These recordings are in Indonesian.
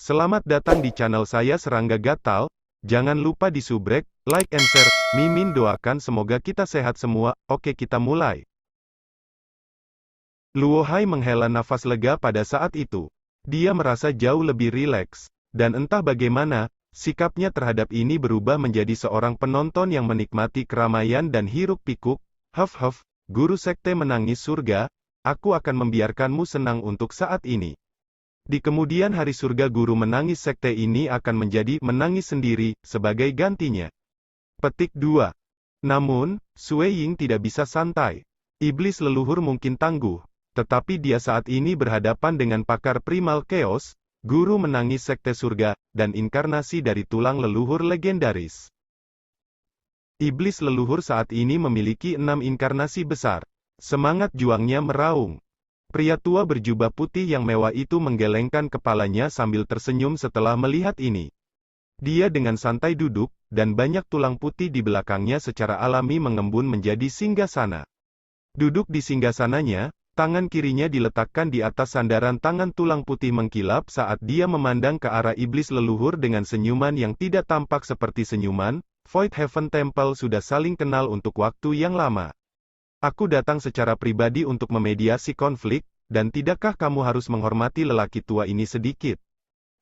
Selamat datang di channel saya Serangga Gatal. Jangan lupa di subrek, like and share. Mimin doakan semoga kita sehat semua. Oke, kita mulai. Luo Hai menghela nafas lega pada saat itu. Dia merasa jauh lebih rileks. Dan entah bagaimana, sikapnya terhadap ini berubah menjadi seorang penonton yang menikmati keramaian dan hiruk-pikuk. Huff, guru sekte menangis surga. Aku akan membiarkanmu senang untuk saat ini. Di kemudian hari surga guru menangis sekte ini akan menjadi menangis sendiri, sebagai gantinya. Petik 2. Namun, Sui Ying tidak bisa santai. Iblis leluhur mungkin tangguh, tetapi dia saat ini berhadapan dengan pakar primal chaos, guru menangis sekte surga, dan inkarnasi dari tulang leluhur legendaris. Iblis leluhur saat ini memiliki 6 inkarnasi besar. Semangat juangnya meraung. Pria tua berjubah putih yang mewah itu menggelengkan kepalanya sambil tersenyum setelah melihat ini. Dia dengan santai duduk, dan banyak tulang putih di belakangnya secara alami mengembun menjadi singgasana. Duduk di singgasananya, tangan kirinya diletakkan di atas sandaran tangan tulang putih mengkilap saat dia memandang ke arah iblis leluhur dengan senyuman yang tidak tampak seperti senyuman. Void Heaven Temple sudah saling kenal untuk waktu yang lama. Aku datang secara pribadi untuk memediasi konflik, dan tidakkah kamu harus menghormati lelaki tua ini sedikit?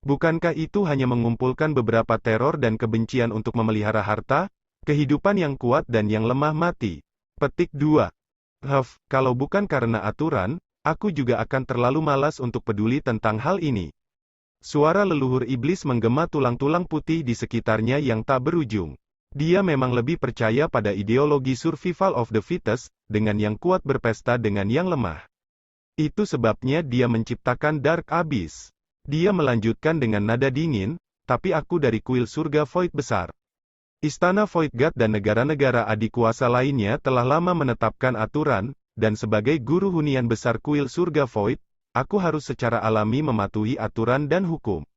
Bukankah itu hanya mengumpulkan beberapa teror dan kebencian untuk memelihara harta, kehidupan yang kuat dan yang lemah mati? Petik 2. Kalau bukan karena aturan, aku juga akan terlalu malas untuk peduli tentang hal ini. Suara leluhur iblis menggema tulang-tulang putih di sekitarnya yang tak berujung. Dia memang lebih percaya pada ideologi survival of the fittest, dengan yang kuat berpesta dengan yang lemah. Itu sebabnya dia menciptakan Dark Abyss. Dia melanjutkan dengan nada dingin, tapi aku dari kuil surga Void besar. Istana Void God dan negara-negara adik kuasa lainnya telah lama menetapkan aturan, dan sebagai guru hunian besar kuil surga Void, aku harus secara alami mematuhi aturan dan hukum.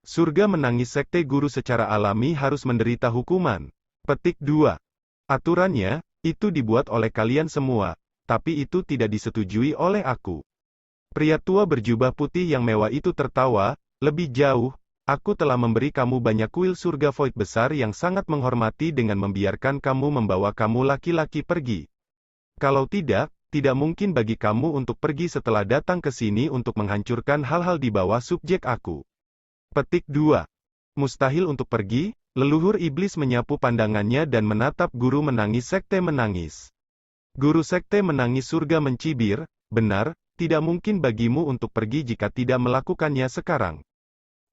Surga menangis sekte guru secara alami harus menderita hukuman. Petik 2. Aturannya, itu dibuat oleh kalian semua, tapi itu tidak disetujui oleh aku. Pria tua berjubah putih yang mewah itu tertawa, lebih jauh, aku telah memberi kamu banyak kuil surga Void besar yang sangat menghormati dengan membiarkan kamu membawa kamu laki-laki pergi. Kalau tidak mungkin bagi kamu untuk pergi setelah datang ke sini untuk menghancurkan hal-hal di bawah subjek aku. Petik 2. Mustahil untuk pergi? Leluhur iblis menyapu pandangannya dan menatap guru menangis sekte menangis. Guru sekte menangis surga mencibir, benar, tidak mungkin bagimu untuk pergi jika tidak melakukannya sekarang.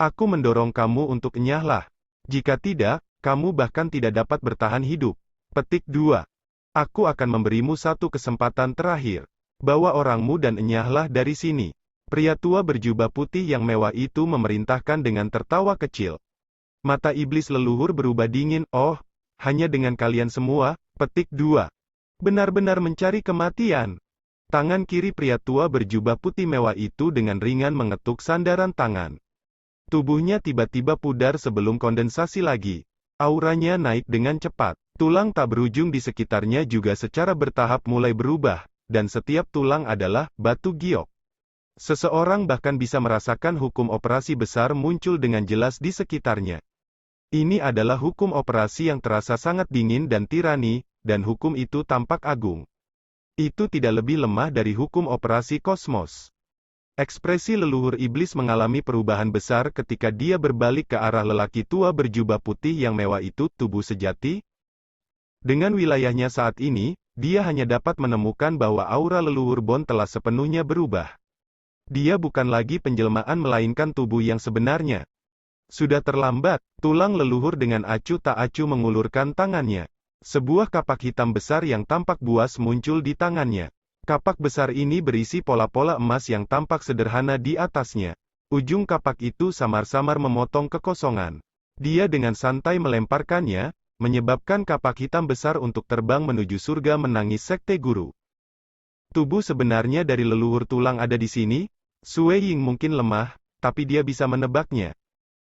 Aku mendorong kamu untuk enyahlah. Jika tidak, kamu bahkan tidak dapat bertahan hidup. Petik 2. Aku akan memberimu satu kesempatan terakhir. Bawa orangmu dan enyahlah dari sini. Pria tua berjubah putih yang mewah itu memerintahkan dengan tertawa kecil. Mata iblis leluhur berubah dingin. Oh, hanya dengan kalian semua. Petik 2. Benar-benar mencari kematian. Tangan kiri pria tua berjubah putih mewah itu dengan ringan mengetuk sandaran tangan. Tubuhnya tiba-tiba pudar sebelum kondensasi lagi. Auranya naik dengan cepat. Tulang tak berujung di sekitarnya juga secara bertahap mulai berubah, dan setiap tulang adalah batu giok. Seseorang bahkan bisa merasakan hukum operasi besar muncul dengan jelas di sekitarnya. Ini adalah hukum operasi yang terasa sangat dingin dan tirani, dan hukum itu tampak agung. Itu tidak lebih lemah dari hukum operasi kosmos. Ekspresi leluhur iblis mengalami perubahan besar ketika dia berbalik ke arah lelaki tua berjubah putih yang mewah itu. Tubuh sejati? Dengan wilayahnya saat ini, dia hanya dapat menemukan bahwa aura leluhur Bond telah sepenuhnya berubah. Dia bukan lagi penjelmaan melainkan tubuh yang sebenarnya. Sudah terlambat, tulang leluhur dengan acuh tak acuh mengulurkan tangannya. Sebuah kapak hitam besar yang tampak buas muncul di tangannya. Kapak besar ini berisi pola-pola emas yang tampak sederhana di atasnya. Ujung kapak itu samar-samar memotong kekosongan. Dia dengan santai melemparkannya, menyebabkan kapak hitam besar untuk terbang menuju surga menangis sekte guru. Tubuh sebenarnya dari leluhur tulang ada di sini? Sui Ying mungkin lemah, tapi dia bisa menebaknya.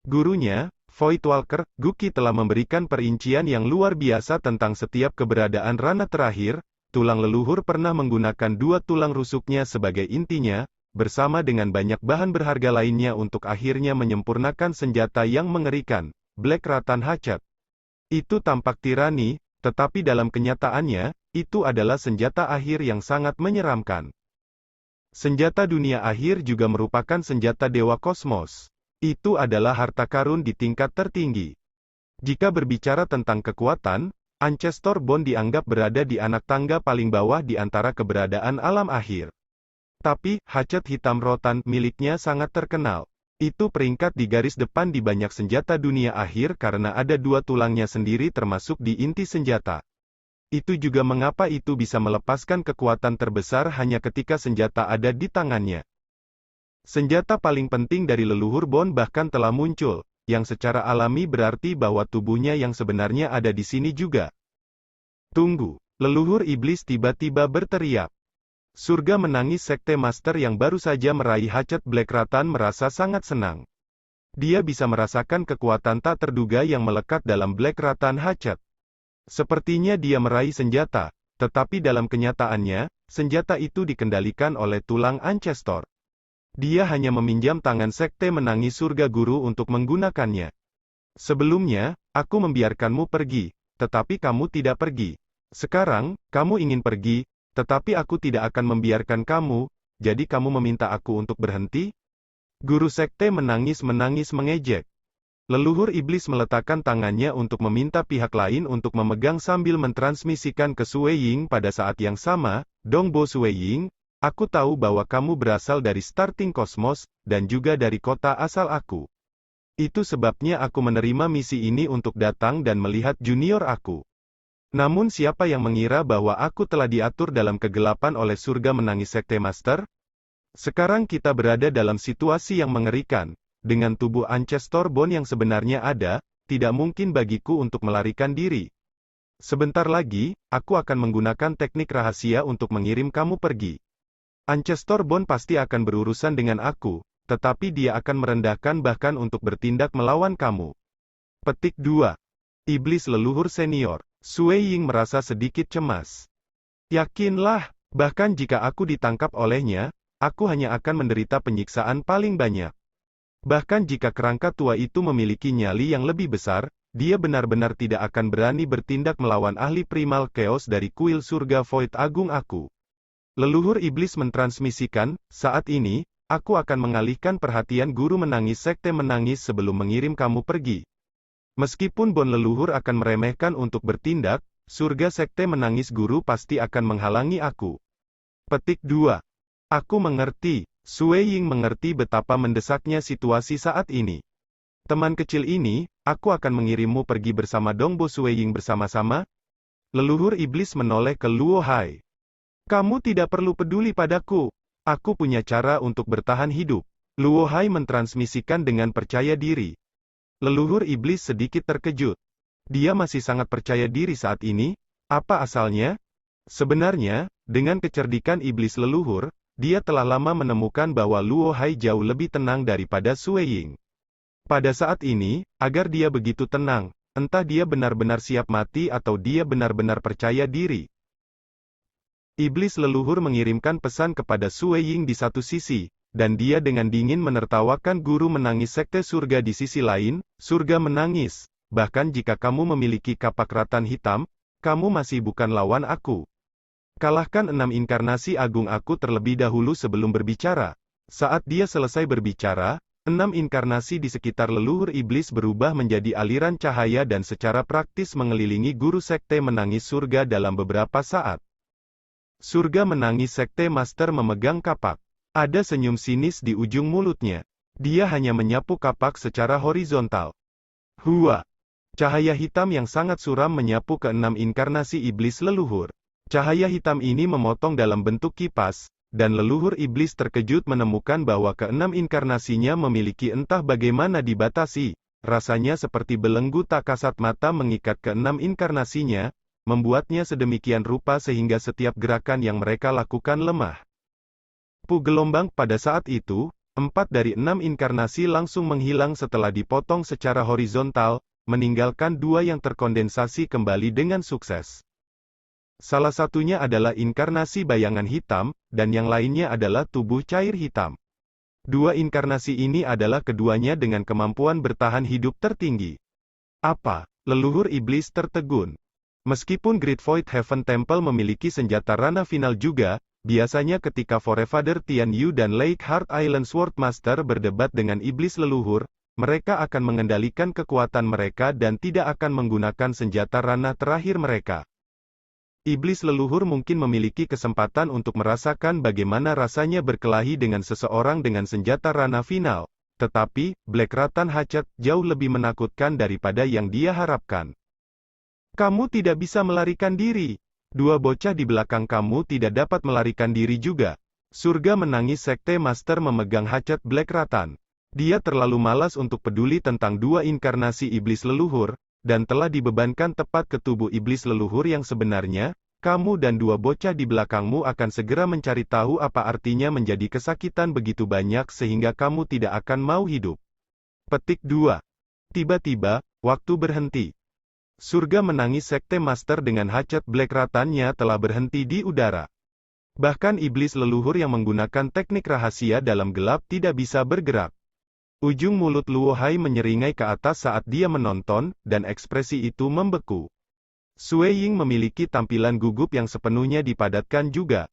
Gurunya, Void Walker, Guki telah memberikan perincian yang luar biasa tentang setiap keberadaan Rana terakhir. Tulang leluhur pernah menggunakan 2 tulang rusuknya sebagai intinya, bersama dengan banyak bahan berharga lainnya untuk akhirnya menyempurnakan senjata yang mengerikan, Black Rattan Hatchet. Itu tampak tirani, tetapi dalam kenyataannya, itu adalah senjata akhir yang sangat menyeramkan. Senjata dunia akhir juga merupakan senjata Dewa Kosmos. Itu adalah harta karun di tingkat tertinggi. Jika berbicara tentang kekuatan, Ancestor Bone dianggap berada di anak tangga paling bawah di antara keberadaan alam akhir. Tapi, hatchet hitam rotan miliknya sangat terkenal. Itu peringkat di garis depan di banyak senjata dunia akhir karena ada dua tulangnya sendiri termasuk di inti senjata. Itu juga mengapa itu bisa melepaskan kekuatan terbesar hanya ketika senjata ada di tangannya. Senjata paling penting dari leluhur Bone bahkan telah muncul, yang secara alami berarti bahwa tubuhnya yang sebenarnya ada di sini juga. Tunggu, leluhur iblis tiba-tiba berteriak. Surga menangis Sekte Master yang baru saja meraih hatchet Black Rattan merasa sangat senang. Dia bisa merasakan kekuatan tak terduga yang melekat dalam Black Rattan Hatchet. Sepertinya dia meraih senjata, tetapi dalam kenyataannya, senjata itu dikendalikan oleh tulang Ancestor. Dia hanya meminjam tangan Sekte Menangis Surga Guru untuk menggunakannya. Sebelumnya, aku membiarkanmu pergi, tetapi kamu tidak pergi. Sekarang, kamu ingin pergi, tetapi aku tidak akan membiarkan kamu, jadi kamu meminta aku untuk berhenti? Guru Sekte menangis-menangis mengejek. Leluhur iblis meletakkan tangannya untuk meminta pihak lain untuk memegang sambil mentransmisikan ke Sui Ying pada saat yang sama, Dongbo Sui Ying. Aku tahu bahwa kamu berasal dari Starting Cosmos, dan juga dari kota asal aku. Itu sebabnya aku menerima misi ini untuk datang dan melihat junior aku. Namun siapa yang mengira bahwa aku telah diatur dalam kegelapan oleh surga menangis Sekte Master? Sekarang kita berada dalam situasi yang mengerikan. Dengan tubuh Ancestor Bone yang sebenarnya ada, tidak mungkin bagiku untuk melarikan diri. Sebentar lagi, aku akan menggunakan teknik rahasia untuk mengirim kamu pergi. Ancestor Bone pasti akan berurusan dengan aku, tetapi dia akan merendahkan bahkan untuk bertindak melawan kamu. Petik 2. Iblis Leluhur Senior. Sui Ying merasa sedikit cemas. Yakinlah, bahkan jika aku ditangkap olehnya, aku hanya akan menderita penyiksaan paling banyak. Bahkan jika kerangka tua itu memiliki nyali yang lebih besar, dia benar-benar tidak akan berani bertindak melawan ahli primal chaos dari kuil surga Void Agung aku. Leluhur iblis mentransmisikan, saat ini, aku akan mengalihkan perhatian guru menangis Sekte Menangis sebelum mengirim kamu pergi. Meskipun Bone leluhur akan meremehkan untuk bertindak, surga Sekte Menangis guru pasti akan menghalangi aku. Petik 2. Aku mengerti, Sui Ying mengerti betapa mendesaknya situasi saat ini. Teman kecil ini, aku akan mengirimmu pergi bersama Dongbo Sui Ying bersama-sama. Leluhur iblis menoleh ke Luo Hai. Kamu tidak perlu peduli padaku. Aku punya cara untuk bertahan hidup. Luo Hai mentransmisikan dengan percaya diri. Leluhur iblis sedikit terkejut. Dia masih sangat percaya diri saat ini. Apa asalnya? Sebenarnya, dengan kecerdikan iblis leluhur, dia telah lama menemukan bahwa Luo Hai jauh lebih tenang daripada Sui Ying. Pada saat ini, agar dia begitu tenang, entah dia benar-benar siap mati atau dia benar-benar percaya diri. Iblis leluhur mengirimkan pesan kepada Sui Ying di satu sisi, dan dia dengan dingin menertawakan guru menangis Sekte Surga di sisi lain, surga menangis. Bahkan jika kamu memiliki kapak rattan hitam, kamu masih bukan lawan aku. Kalahkan 6 inkarnasi agung aku terlebih dahulu sebelum berbicara. Saat dia selesai berbicara, 6 inkarnasi di sekitar leluhur iblis berubah menjadi aliran cahaya dan secara praktis mengelilingi guru Sekte Menangis Surga dalam beberapa saat. Surga Menangis Sekte Master memegang kapak. Ada senyum sinis di ujung mulutnya. Dia hanya menyapu kapak secara horizontal. Hua! Cahaya hitam yang sangat suram menyapu ke-6 inkarnasi iblis leluhur. Cahaya hitam ini memotong dalam bentuk kipas, dan leluhur iblis terkejut menemukan bahwa ke-6 inkarnasinya memiliki entah bagaimana dibatasi. Rasanya seperti belenggu tak kasat mata mengikat ke-6 inkarnasinya, membuatnya sedemikian rupa sehingga setiap gerakan yang mereka lakukan lemah. Gelombang pada saat itu, 4 dari 6 inkarnasi langsung menghilang setelah dipotong secara horizontal, meninggalkan 2 yang terkondensasi kembali dengan sukses. Salah satunya adalah inkarnasi bayangan hitam, dan yang lainnya adalah tubuh cair hitam. Dua inkarnasi ini adalah keduanya dengan kemampuan bertahan hidup tertinggi. Apa? Leluhur iblis tertegun. Meskipun Great Void Heaven Temple memiliki senjata ranah final juga, biasanya ketika Forefather Tian Yu dan Lake Heart Island Swordmaster berdebat dengan iblis leluhur, mereka akan mengendalikan kekuatan mereka dan tidak akan menggunakan senjata ranah terakhir mereka. Iblis leluhur mungkin memiliki kesempatan untuk merasakan bagaimana rasanya berkelahi dengan seseorang dengan senjata ranah final, tetapi, Black Rattan Hatchet jauh lebih menakutkan daripada yang dia harapkan. Kamu tidak bisa melarikan diri. Dua bocah di belakang kamu tidak dapat melarikan diri juga. Surga menangis. Sekte Master memegang Hatchet Black Rattan. Dia terlalu malas untuk peduli tentang dua inkarnasi iblis leluhur, dan telah dibebankan tepat ke tubuh iblis leluhur yang sebenarnya. Kamu dan dua bocah di belakangmu akan segera mencari tahu apa artinya menjadi kesakitan begitu banyak sehingga kamu tidak akan mau hidup. Petik 2. Tiba-tiba, waktu berhenti. Surga menangis. Sekte Master dengan Hatchet Black Rattan-nya telah berhenti di udara. Bahkan iblis leluhur yang menggunakan teknik rahasia dalam gelap tidak bisa bergerak. Ujung mulut Luo Hai menyeringai ke atas saat dia menonton, dan ekspresi itu membeku. Sui Ying memiliki tampilan gugup yang sepenuhnya dipadatkan juga.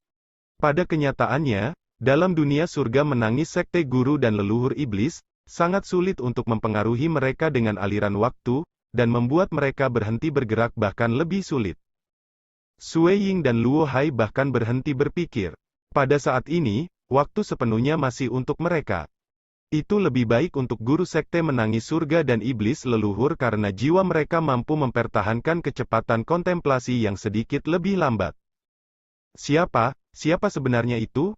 Pada kenyataannya, dalam dunia surga menangis sekte guru dan leluhur iblis, sangat sulit untuk mempengaruhi mereka dengan aliran waktu, dan membuat mereka berhenti bergerak bahkan lebih sulit. Sui Ying dan Luo Hai bahkan berhenti berpikir. Pada saat ini, waktu sepenuhnya masih untuk mereka. Itu lebih baik untuk guru sekte menangis surga dan iblis leluhur karena jiwa mereka mampu mempertahankan kecepatan kontemplasi yang sedikit lebih lambat. Siapa sebenarnya itu?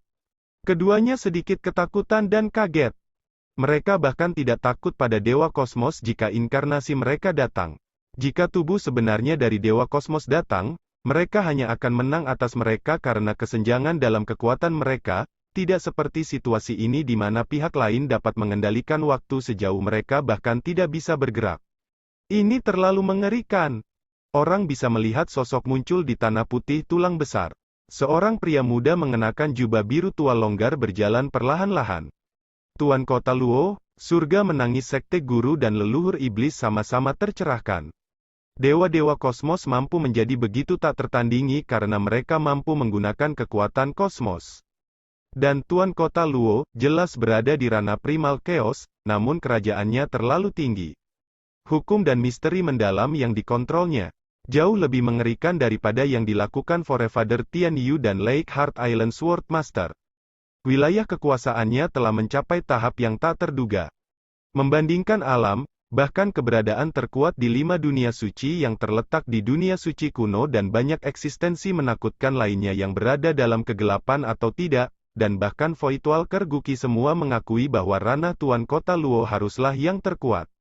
Keduanya sedikit ketakutan dan kaget. Mereka bahkan tidak takut pada Dewa Kosmos jika inkarnasi mereka datang. Jika tubuh sebenarnya dari Dewa Kosmos datang, mereka hanya akan menang atas mereka karena kesenjangan dalam kekuatan mereka, tidak seperti situasi ini di mana pihak lain dapat mengendalikan waktu sejauh mereka bahkan tidak bisa bergerak. Ini terlalu mengerikan. Orang bisa melihat sosok muncul di tanah putih tulang besar. Seorang pria muda mengenakan jubah biru tua longgar berjalan perlahan-lahan. Tuan Kota Luo, surga menangis sekte guru dan leluhur iblis sama-sama tercerahkan. Dewa-dewa kosmos mampu menjadi begitu tak tertandingi karena mereka mampu menggunakan kekuatan kosmos. Dan Tuan Kota Luo, jelas berada di ranah primal chaos, namun kerajaannya terlalu tinggi. Hukum dan misteri mendalam yang dikontrolnya, jauh lebih mengerikan daripada yang dilakukan Forefather Tian Yu dan Lake Heart Island Swordmaster. Wilayah kekuasaannya telah mencapai tahap yang tak terduga. Membandingkan alam, bahkan keberadaan terkuat di 5 dunia suci yang terletak di dunia suci kuno dan banyak eksistensi menakutkan lainnya yang berada dalam kegelapan atau tidak, dan bahkan Voidwalker Guki semua mengakui bahwa ranah Tuan Kota Luo haruslah yang terkuat.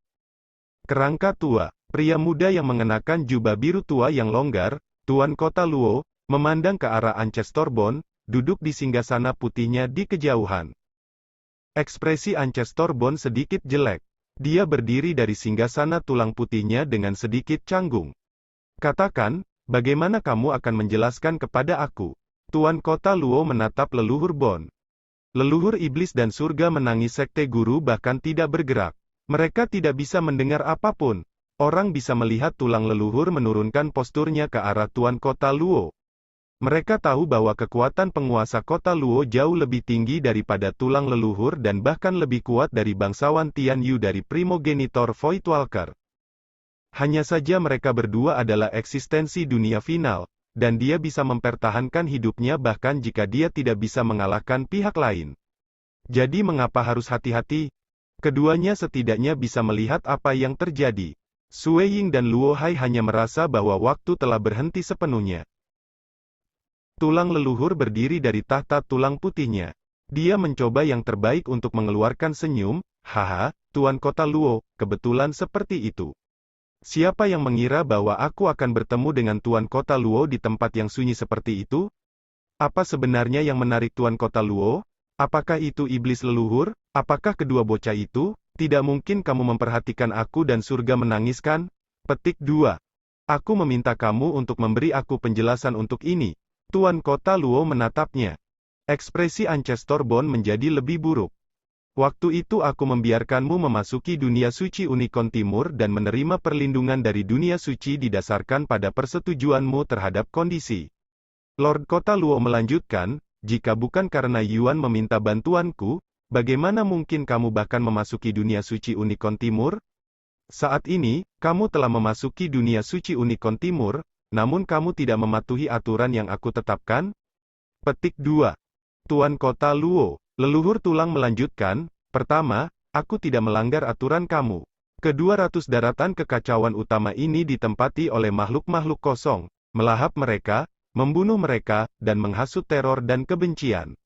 Kerangka tua, pria muda yang mengenakan jubah biru tua yang longgar, Tuan Kota Luo, memandang ke arah Ancestor-Bone, duduk di singgasana putihnya di kejauhan. Ekspresi Ancestor-Bone sedikit jelek. Dia berdiri dari singgasana tulang putihnya dengan sedikit canggung. Katakan, bagaimana kamu akan menjelaskan kepada aku? Tuan Kota Luo menatap leluhur Bone. Leluhur iblis dan surga menangis sekte guru bahkan tidak bergerak. Mereka tidak bisa mendengar apapun. Orang bisa melihat tulang leluhur menurunkan posturnya ke arah Tuan Kota Luo. Mereka tahu bahwa kekuatan penguasa Kota Luo jauh lebih tinggi daripada tulang leluhur dan bahkan lebih kuat dari bangsawan Tian Yu dari primogenitor Voidwalker. Hanya saja mereka berdua adalah eksistensi dunia final, dan dia bisa mempertahankan hidupnya bahkan jika dia tidak bisa mengalahkan pihak lain. Jadi mengapa harus hati-hati? Keduanya setidaknya bisa melihat apa yang terjadi. Sui Ying dan Luo Hai hanya merasa bahwa waktu telah berhenti sepenuhnya. Tulang leluhur berdiri dari tahta tulang putihnya. Dia mencoba yang terbaik untuk mengeluarkan senyum, haha, Tuan Kota Luo, kebetulan seperti itu. Siapa yang mengira bahwa aku akan bertemu dengan Tuan Kota Luo di tempat yang sunyi seperti itu? Apa sebenarnya yang menarik Tuan Kota Luo? Apakah itu iblis leluhur? Apakah kedua bocah itu? Tidak mungkin kamu memperhatikan aku dan surga menangiskan? Petik 2. Aku meminta kamu untuk memberi aku penjelasan untuk ini. Tuan Kota Luo menatapnya. Ekspresi Ancestor Bond menjadi lebih buruk. Waktu itu aku membiarkanmu memasuki dunia suci Unicorn Timur dan menerima perlindungan dari dunia suci didasarkan pada persetujuanmu terhadap kondisi. Lord Kota Luo melanjutkan, jika bukan karena Yuan meminta bantuanku, bagaimana mungkin kamu bahkan memasuki dunia suci Unicorn Timur? Saat ini, kamu telah memasuki dunia suci Unicorn Timur, namun kamu tidak mematuhi aturan yang aku tetapkan? Petik 2. Tuan Kota Luo, leluhur tulang melanjutkan, pertama, aku tidak melanggar aturan kamu. Kedua ratus daratan kekacauan utama ini ditempati oleh makhluk-makhluk kosong, melahap mereka, membunuh mereka, dan menghasut teror dan kebencian.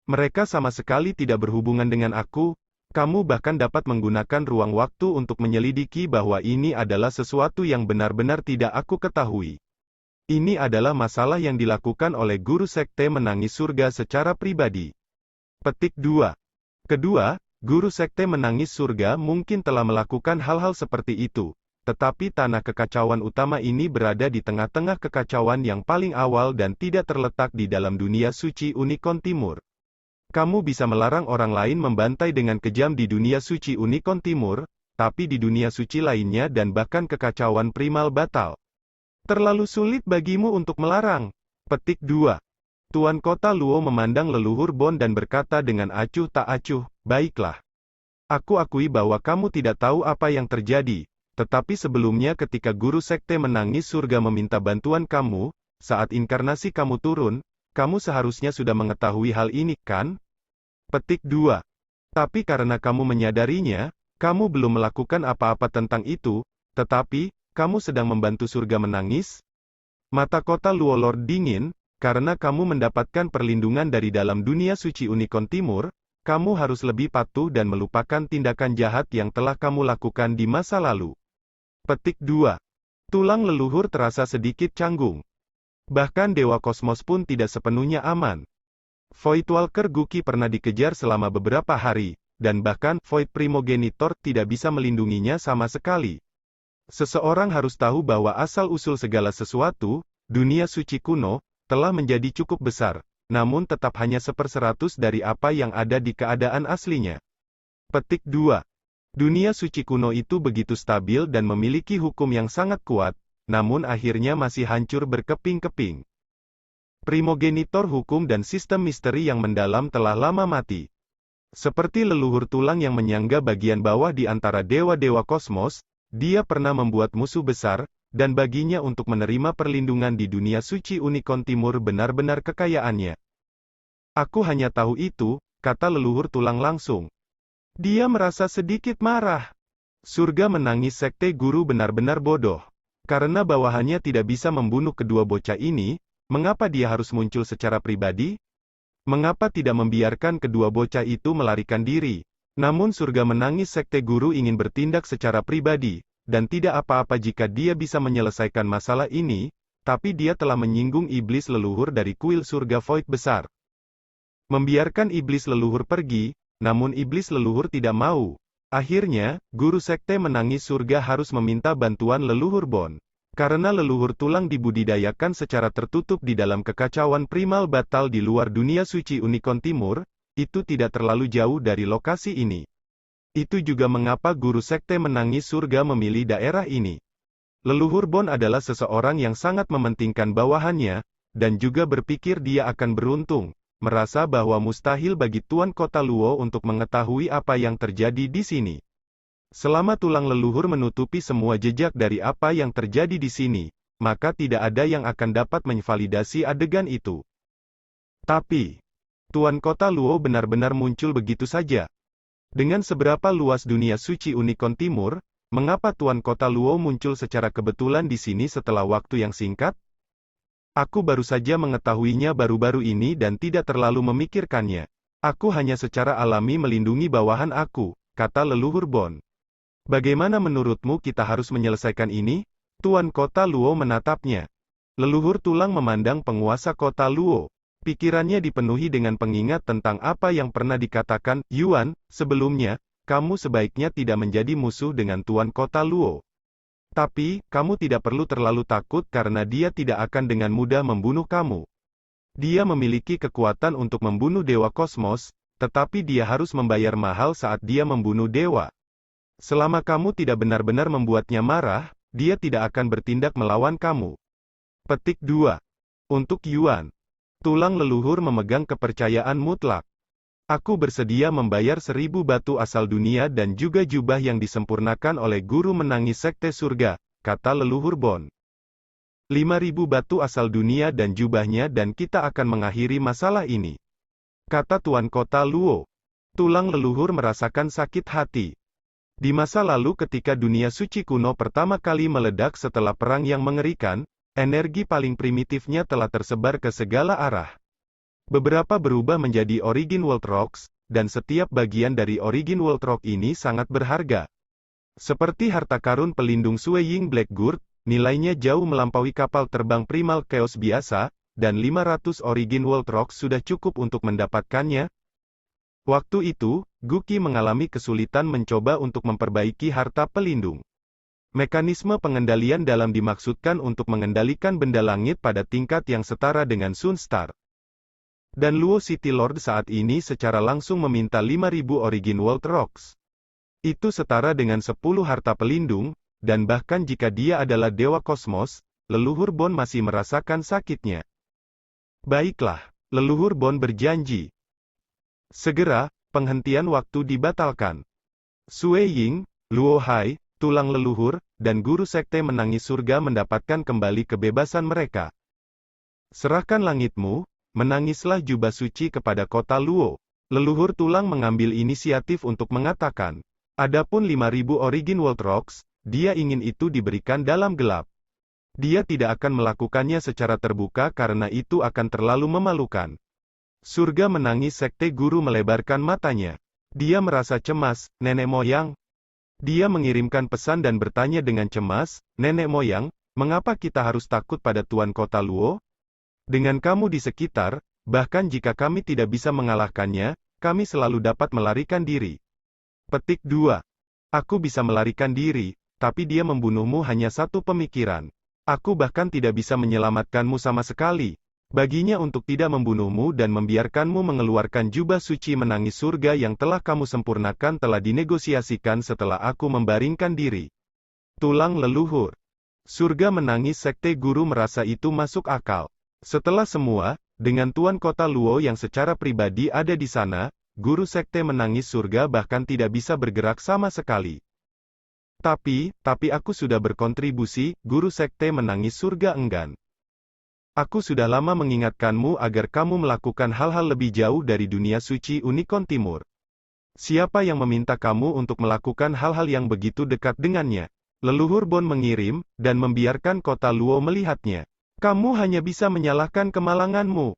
Mereka sama sekali tidak berhubungan dengan aku. Kamu bahkan dapat menggunakan ruang waktu untuk menyelidiki bahwa ini adalah sesuatu yang benar-benar tidak aku ketahui. Ini adalah masalah yang dilakukan oleh guru sekte menangis surga secara pribadi. Petik 2. Kedua, guru sekte menangis surga mungkin telah melakukan hal-hal seperti itu. Tetapi tanah kekacauan utama ini berada di tengah-tengah kekacauan yang paling awal dan tidak terletak di dalam dunia suci Unicorn Timur. Kamu bisa melarang orang lain membantai dengan kejam di dunia suci Unicorn Timur, tapi di dunia suci lainnya dan bahkan kekacauan primal batal. Terlalu sulit bagimu untuk melarang. Petik 2. Tuan Kota Luo memandang leluhur Bond dan berkata dengan acuh tak acuh, baiklah. Aku akui bahwa kamu tidak tahu apa yang terjadi. Tetapi sebelumnya ketika guru sekte menangis surga meminta bantuan kamu, saat inkarnasi kamu turun, kamu seharusnya sudah mengetahui hal ini, kan? Petik 2. Tapi karena kamu menyadarinya, kamu belum melakukan apa-apa tentang itu, tetapi, kamu sedang membantu surga menangis? Mata Kota Luo Lord dingin, karena kamu mendapatkan perlindungan dari dalam dunia suci Unicorn Timur, kamu harus lebih patuh dan melupakan tindakan jahat yang telah kamu lakukan di masa lalu. Petik 2. Tulang leluhur terasa sedikit canggung. Bahkan Dewa Kosmos pun tidak sepenuhnya aman. Void Walker Guki pernah dikejar selama beberapa hari, dan bahkan Void Primogenitor tidak bisa melindunginya sama sekali. Seseorang harus tahu bahwa asal-usul segala sesuatu, dunia suci kuno, telah menjadi cukup besar, namun tetap hanya 1/100 dari apa yang ada di keadaan aslinya. Petik 2. Dunia suci kuno itu begitu stabil dan memiliki hukum yang sangat kuat, namun akhirnya masih hancur berkeping-keping. Primogenitor hukum dan sistem misteri yang mendalam telah lama mati. Seperti leluhur tulang yang menyangga bagian bawah di antara dewa-dewa kosmos, dia pernah membuat musuh besar, dan baginya untuk menerima perlindungan di dunia suci Unicorn Timur benar-benar kekayaannya. Aku hanya tahu itu, kata leluhur tulang langsung. Dia merasa sedikit marah. Surga menangis sekte guru benar-benar bodoh. Karena bawahannya tidak bisa membunuh kedua bocah ini, mengapa dia harus muncul secara pribadi? Mengapa tidak membiarkan kedua bocah itu melarikan diri? Namun surga menangis sekte guru ingin bertindak secara pribadi, dan tidak apa-apa jika dia bisa menyelesaikan masalah ini, tapi dia telah menyinggung iblis leluhur dari kuil surga Void besar. Membiarkan iblis leluhur pergi, namun iblis leluhur tidak mau. Akhirnya, guru sekte menangis surga harus meminta bantuan leluhur Bond. Karena leluhur tulang dibudidayakan secara tertutup di dalam kekacauan primal batal di luar dunia suci Unicorn Timur, itu tidak terlalu jauh dari lokasi ini. Itu juga mengapa guru sekte menangis surga memilih daerah ini. Leluhur Bond adalah seseorang yang sangat mementingkan bawahannya, dan juga berpikir dia akan beruntung. Merasa bahwa mustahil bagi Tuan Kota Luo untuk mengetahui apa yang terjadi di sini. Selama tulang leluhur menutupi semua jejak dari apa yang terjadi di sini, maka tidak ada yang akan dapat menvalidasi adegan itu. Tapi, Tuan Kota Luo benar-benar muncul begitu saja. Dengan seberapa luas dunia suci Unicorn Timur, mengapa Tuan Kota Luo muncul secara kebetulan di sini setelah waktu yang singkat? Aku baru saja mengetahuinya baru-baru ini dan tidak terlalu memikirkannya. Aku hanya secara alami melindungi bawahan aku, kata leluhur Bond. Bagaimana menurutmu kita harus menyelesaikan ini? Tuan Kota Luo menatapnya. Leluhur tulang memandang penguasa Kota Luo. Pikirannya dipenuhi dengan pengingat tentang apa yang pernah dikatakan Yuan sebelumnya, kamu sebaiknya tidak menjadi musuh dengan Tuan Kota Luo. Tapi, kamu tidak perlu terlalu takut karena dia tidak akan dengan mudah membunuh kamu. Dia memiliki kekuatan untuk membunuh Dewa Kosmos, tetapi dia harus membayar mahal saat dia membunuh dewa. Selama kamu tidak benar-benar membuatnya marah, dia tidak akan bertindak melawan kamu. Petik 2. Untuk Yuan. Tulang leluhur memegang kepercayaan mutlak. Aku bersedia membayar 1000 batu asal dunia dan juga jubah yang disempurnakan oleh guru menangis sekte surga, kata leluhur Bon. 5000 batu asal dunia dan jubahnya dan kita akan mengakhiri masalah ini, kata Tuan Kota Luo. Tulang leluhur merasakan sakit hati. Di masa lalu ketika dunia suci kuno pertama kali meledak setelah perang yang mengerikan, energi paling primitifnya telah tersebar ke segala arah. Beberapa berubah menjadi Origin World Rocks, dan setiap bagian dari Origin World Rock ini sangat berharga. Seperti harta karun pelindung Sueying Blackguard, nilainya jauh melampaui kapal terbang Primal Chaos biasa, dan 500 Origin World Rocks sudah cukup untuk mendapatkannya. Waktu itu, Guki mengalami kesulitan mencoba untuk memperbaiki harta pelindung. Mekanisme pengendalian dalam dimaksudkan untuk mengendalikan benda langit pada tingkat yang setara dengan Sunstar. Dan Luo City Lord saat ini secara langsung meminta 5000 Origin World Rocks. Itu setara dengan 10 harta pelindung, dan bahkan jika dia adalah Dewa Kosmos, leluhur Bon masih merasakan sakitnya. Baiklah, leluhur Bon berjanji. Segera, penghentian waktu dibatalkan. Sueying, Luo Hai, tulang leluhur, dan guru sekte menangis surga mendapatkan kembali kebebasan mereka. Serahkan langitmu, menangislah jubah suci kepada kota Luo. Leluhur tulang mengambil inisiatif untuk mengatakan, adapun 5000 Origin World Rocks, dia ingin itu diberikan dalam gelap. Dia tidak akan melakukannya secara terbuka karena itu akan terlalu memalukan. Surga menangis sekte guru melebarkan matanya. Dia merasa cemas, nenek moyang. Dia mengirimkan pesan dan bertanya dengan cemas, nenek moyang, mengapa kita harus takut pada Tuan Kota Luo? Dengan kamu di sekitar, bahkan jika kami tidak bisa mengalahkannya, kami selalu dapat melarikan diri. Petik 2. Aku bisa melarikan diri, tapi dia membunuhmu hanya satu pemikiran. Aku bahkan tidak bisa menyelamatkanmu sama sekali. Baginya untuk tidak membunuhmu dan membiarkanmu mengeluarkan jubah suci menangis surga yang telah kamu sempurnakan telah dinegosiasikan setelah aku membaringkan diri. Tulang leluhur. Surga menangis sekte guru merasa itu masuk akal. Setelah semua, dengan Tuan Kota Luo yang secara pribadi ada di sana, guru sekte menangis surga bahkan tidak bisa bergerak sama sekali. Tapi aku sudah berkontribusi, guru sekte menangis surga enggan. Aku sudah lama mengingatkanmu agar kamu melakukan hal-hal lebih jauh dari dunia suci Unicorn Timur. Siapa yang meminta kamu untuk melakukan hal-hal yang begitu dekat dengannya? Leluhur Bon mengirim, dan membiarkan Kota Luo melihatnya. Kamu hanya bisa menyalahkan kemalanganmu.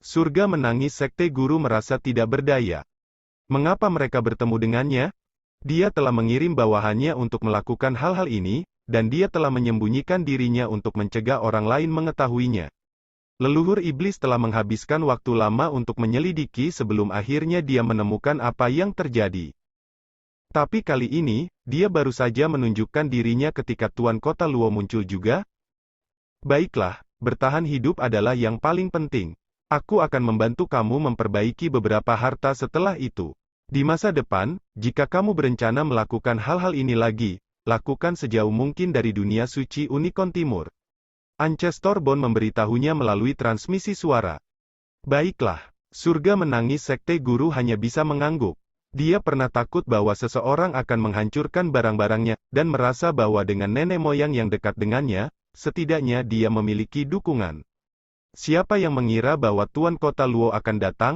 Surga menangis sekte guru merasa tidak berdaya. Mengapa mereka bertemu dengannya? Dia telah mengirim bawahannya untuk melakukan hal-hal ini, dan dia telah menyembunyikan dirinya untuk mencegah orang lain mengetahuinya. Leluhur iblis telah menghabiskan waktu lama untuk menyelidiki sebelum akhirnya dia menemukan apa yang terjadi. Tapi kali ini, dia baru saja menunjukkan dirinya ketika Tuan Kota Luo muncul juga. Baiklah, bertahan hidup adalah yang paling penting. Aku akan membantu kamu memperbaiki beberapa harta setelah itu. Di masa depan, jika kamu berencana melakukan hal-hal ini lagi, lakukan sejauh mungkin dari dunia suci Unicorn Timur. Ancestor Bon memberitahunya melalui transmisi suara. Baiklah, surga menangis sekte guru hanya bisa mengangguk. Dia pernah takut bahwa seseorang akan menghancurkan barang-barangnya, dan merasa bahwa dengan nenek moyang yang dekat dengannya, setidaknya dia memiliki dukungan. Siapa yang mengira bahwa Tuan Kota Luo akan datang?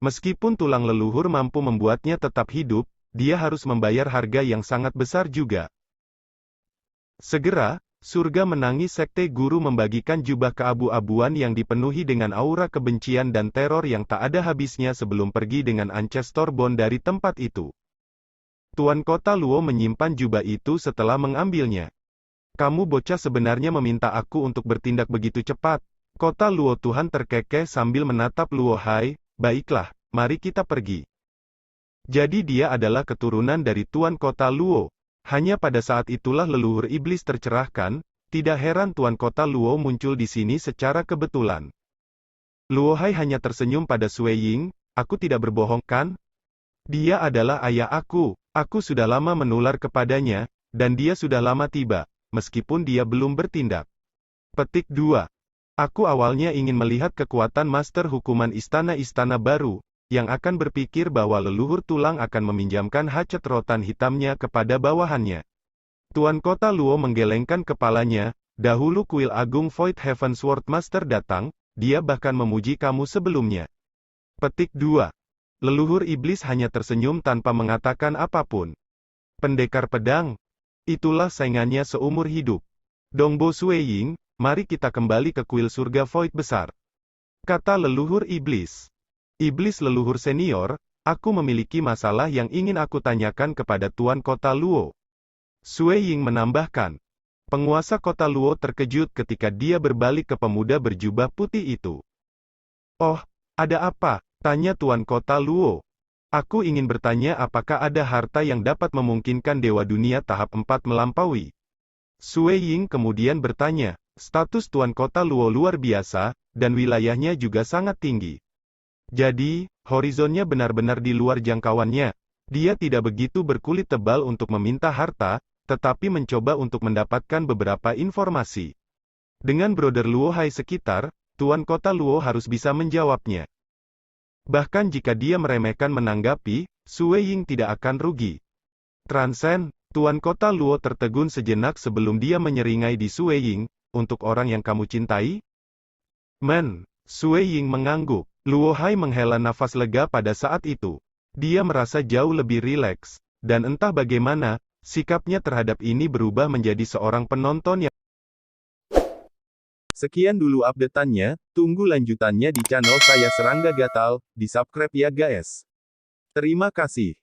Meskipun tulang leluhur mampu membuatnya tetap hidup, dia harus membayar harga yang sangat besar juga. Segera, surga menangis sekte guru membagikan jubah keabu-abuan yang dipenuhi dengan aura kebencian dan teror yang tak ada habisnya sebelum pergi dengan Ancestor Bon dari tempat itu. Tuan Kota Luo menyimpan jubah itu setelah mengambilnya. Kamu bocah sebenarnya meminta aku untuk bertindak begitu cepat. Kota Luo Tuhan terkekeh sambil menatap Luo Hai. Baiklah, mari kita pergi. Jadi dia adalah keturunan dari Tuan Kota Luo. Hanya pada saat itulah leluhur iblis tercerahkan, tidak heran Tuan Kota Luo muncul di sini secara kebetulan. Luo Hai hanya tersenyum pada Sui Ying, aku tidak berbohong kan? Dia adalah ayah aku sudah lama menular kepadanya, dan dia sudah lama tiba, meskipun dia belum bertindak. Petik 2. Aku awalnya ingin melihat kekuatan master hukuman istana-istana baru, yang akan berpikir bahwa leluhur tulang akan meminjamkan hacet rotan hitamnya kepada bawahannya. Tuan Kota Luo menggelengkan kepalanya, dahulu kuil agung Void Heaven Sword Master datang, dia bahkan memuji kamu sebelumnya. Petik 2. Leluhur iblis hanya tersenyum tanpa mengatakan apapun. Pendekar pedang. Itulah saingannya seumur hidup. Dongbo Sui Ying, mari kita kembali ke kuil surga Void besar. Kata leluhur iblis. Iblis leluhur senior, aku memiliki masalah yang ingin aku tanyakan kepada Tuan Kota Luo. Sui Ying menambahkan. Penguasa kota Luo terkejut ketika dia berbalik ke pemuda berjubah putih itu. Oh, ada apa? Tanya Tuan Kota Luo. Aku ingin bertanya apakah ada harta yang dapat memungkinkan Dewa Dunia tahap 4 melampaui. Sui Ying kemudian bertanya, status Tuan Kota Luo luar biasa, dan wilayahnya juga sangat tinggi. Jadi, horizonnya benar-benar di luar jangkauannya. Dia tidak begitu berkulit tebal untuk meminta harta, tetapi mencoba untuk mendapatkan beberapa informasi. Dengan Brother Luo Hai sekitar, Tuan Kota Luo harus bisa menjawabnya. Bahkan jika dia meremehkan menanggapi, Sui Ying tidak akan rugi. Transcend, Tuan Kota Luo tertegun sejenak sebelum dia menyeringai di Sui Ying, untuk orang yang kamu cintai? Sui Ying mengangguk. Luo Hai menghela nafas lega pada saat itu. Dia merasa jauh lebih rileks, dan entah bagaimana, sikapnya terhadap ini berubah menjadi seorang penonton yang... Sekian dulu update-annya, tunggu lanjutannya di channel saya Serangga Gatal, di subscribe ya guys. Terima kasih.